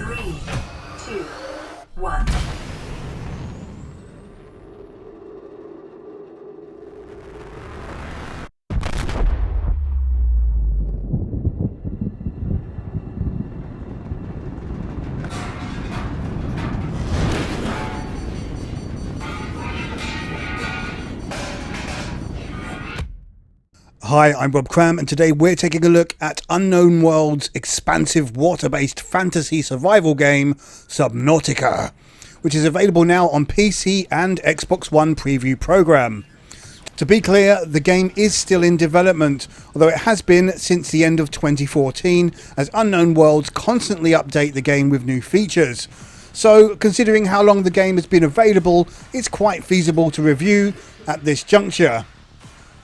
3, 2, 1. Hi, I'm Rob Cram, and today we're taking a look at Unknown World's expansive water-based fantasy survival game, Subnautica, which is available now on PC and Xbox One preview program. To be clear, the game is still in development, although it has been since the end of 2014, as Unknown Worlds constantly update the game with new features. So, considering how long the game has been available, it's quite feasible to review at this juncture.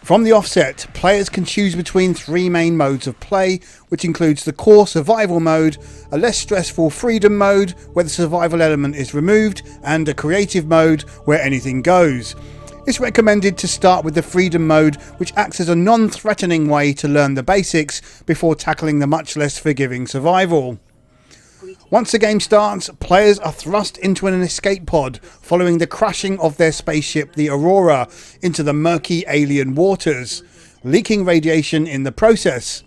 From the offset, players can choose between three main modes of play, which includes the core survival mode, a less stressful freedom mode where the survival element is removed, and a creative mode where anything goes. It's recommended to start with the freedom mode, which acts as a non-threatening way to learn the basics before tackling the much less forgiving survival. Once the game starts, players are thrust into an escape pod following the crashing of their spaceship, the Aurora, into the murky alien waters, leaking radiation in the process.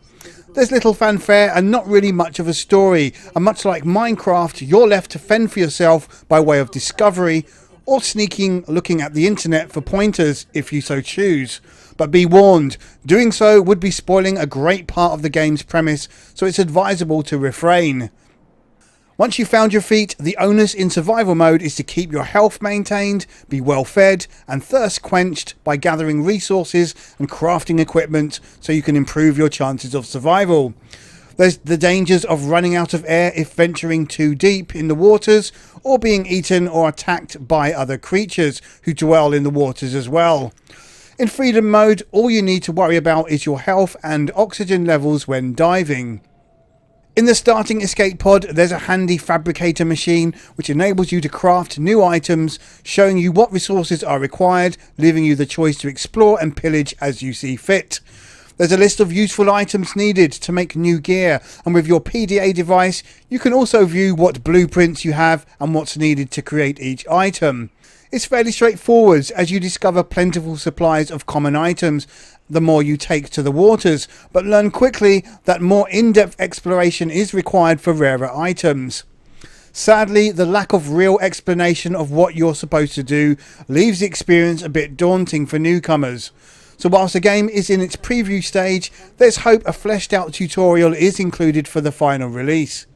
There's little fanfare and not really much of a story, and much like Minecraft, you're left to fend for yourself by way of discovery, or sneaking looking at the internet for pointers if you so choose. But be warned, doing so would be spoiling a great part of the game's premise, so it's advisable to refrain. Once you've found your feet, the onus in survival mode is to keep your health maintained, be well fed and thirst quenched by gathering resources and crafting equipment so you can improve your chances of survival. There's the dangers of running out of air if venturing too deep in the waters, or being eaten or attacked by other creatures who dwell in the waters as well. In freedom mode, all you need to worry about is your health and oxygen levels when diving. In the starting escape pod, there's a handy fabricator machine which enables you to craft new items, showing you what resources are required, leaving you the choice to explore and pillage as you see fit. There's a list of useful items needed to make new gear, and with your PDA device you can also view what blueprints you have and what's needed to create each item. It's fairly straightforward as you discover plentiful supplies of common items the more you take to the waters, but learn quickly that more in-depth exploration is required for rarer items. Sadly, the lack of real explanation of what you're supposed to do leaves the experience a bit daunting for newcomers. So whilst the game is in its preview stage, there's hope a fleshed out tutorial is included for the final release.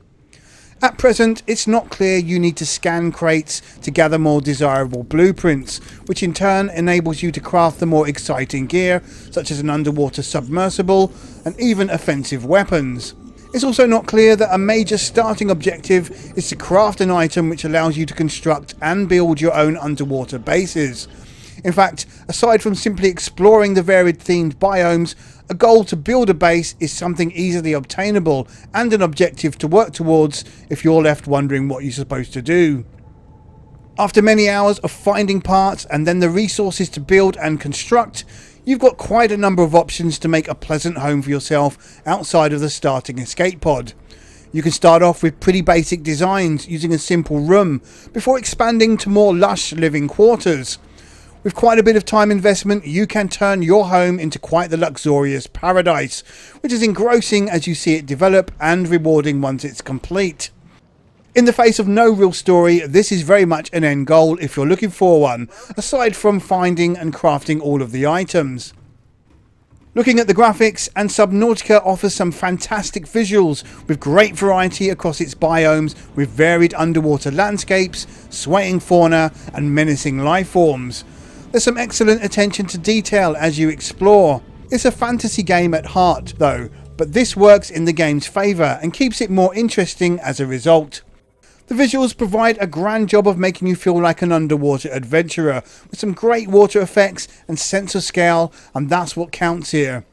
At present, it's not clear you need to scan crates to gather more desirable blueprints, which in turn enables you to craft the more exciting gear, such as an underwater submersible and even offensive weapons. It's also not clear that a major starting objective is to craft an item which allows you to construct and build your own underwater bases. In fact, aside from simply exploring the varied themed biomes, a goal to build a base is something easily obtainable and an objective to work towards if you're left wondering what you're supposed to do. After many hours of finding parts and then the resources to build and construct, you've got quite a number of options to make a pleasant home for yourself outside of the starting escape pod. You can start off with pretty basic designs using a simple room before expanding to more lush living quarters. With quite a bit of time investment, you can turn your home into quite the luxurious paradise, which is engrossing as you see it develop and rewarding once it's complete. In the face of no real story, this is very much an end goal if you're looking for one, aside from finding and crafting all of the items. Looking at the graphics, and Subnautica offers some fantastic visuals with great variety across its biomes with varied underwater landscapes, swaying fauna and menacing life forms. There's some excellent attention to detail as you explore. It's a fantasy game at heart though, but this works in the game's favour and keeps it more interesting as a result. The visuals provide a grand job of making you feel like an underwater adventurer, with some great water effects and sense of scale, and that's what counts here.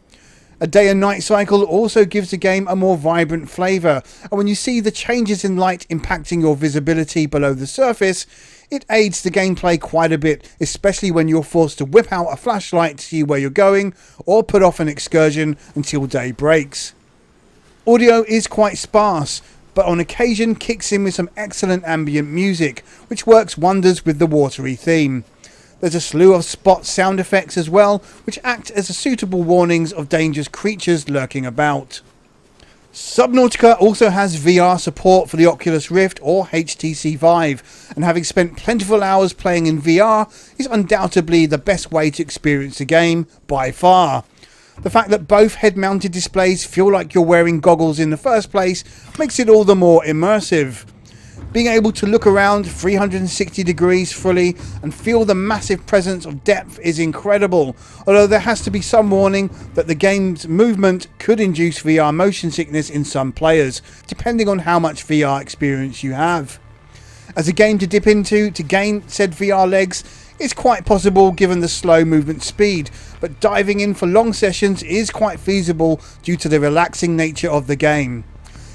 A day and night cycle also gives the game a more vibrant flavour, and when you see the changes in light impacting your visibility below the surface, it aids the gameplay quite a bit, especially when you're forced to whip out a flashlight to see where you're going, or put off an excursion until day breaks. Audio is quite sparse, but on occasion kicks in with some excellent ambient music, which works wonders with the watery theme. There's a slew of spot sound effects as well, which act as suitable warnings of dangerous creatures lurking about. Subnautica also has VR support for the Oculus Rift or HTC Vive, and having spent plentiful hours playing in VR is undoubtedly the best way to experience the game by far. The fact that both head-mounted displays feel like you're wearing goggles in the first place makes it all the more immersive. Being able to look around 360 degrees fully and feel the massive presence of depth is incredible, although there has to be some warning that the game's movement could induce VR motion sickness in some players, depending on how much VR experience you have. As a game to dip into to gain said VR legs, it's quite possible given the slow movement speed, but diving in for long sessions is quite feasible due to the relaxing nature of the game.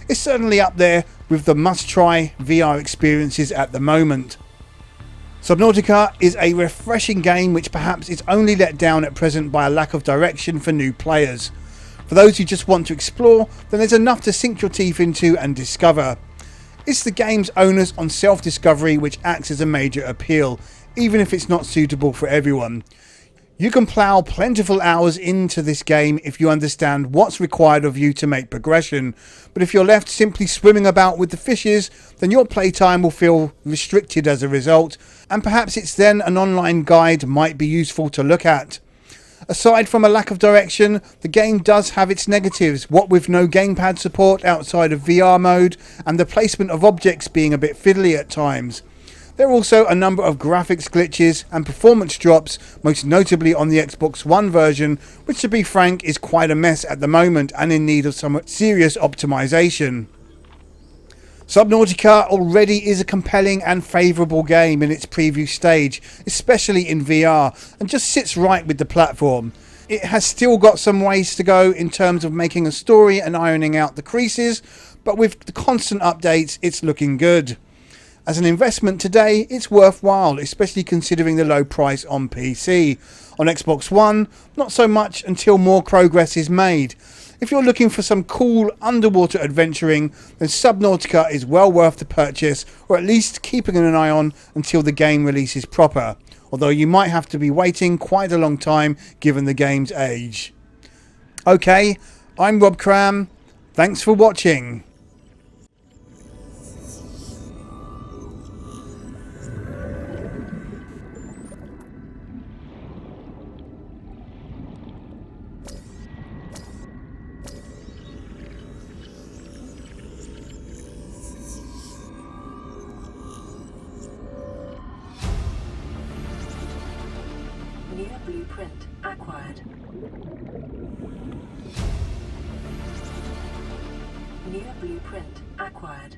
It's certainly up there with the must-try VR experiences at the moment. Subnautica is a refreshing game which perhaps is only let down at present by a lack of direction for new players. For those who just want to explore, then there's enough to sink your teeth into and discover. It's the game's onus on self-discovery which acts as a major appeal, even if it's not suitable for everyone. You can plough plentiful hours into this game if you understand what's required of you to make progression, but if you're left simply swimming about with the fishes, then your playtime will feel restricted as a result, and perhaps it's then an online guide might be useful to look at. Aside from a lack of direction, the game does have its negatives, what with no gamepad support outside of VR mode, and the placement of objects being a bit fiddly at times. There are also a number of graphics glitches and performance drops, most notably on the Xbox One version, which to be frank is quite a mess at the moment and in need of some serious optimization. Subnautica already is a compelling and favourable game in its preview stage, especially in VR, and just sits right with the platform. It has still got some ways to go in terms of making a story and ironing out the creases, but with the constant updates it's looking good. As an investment today, it's worthwhile, especially considering the low price on PC. On Xbox One, not so much until more progress is made. If you're looking for some cool underwater adventuring, then Subnautica is well worth the purchase, or at least keeping an eye on until the game releases proper, although you might have to be waiting quite a long time given the game's age. Okay, I'm Rob Cram, thanks for watching. New blueprint acquired. New blueprint acquired.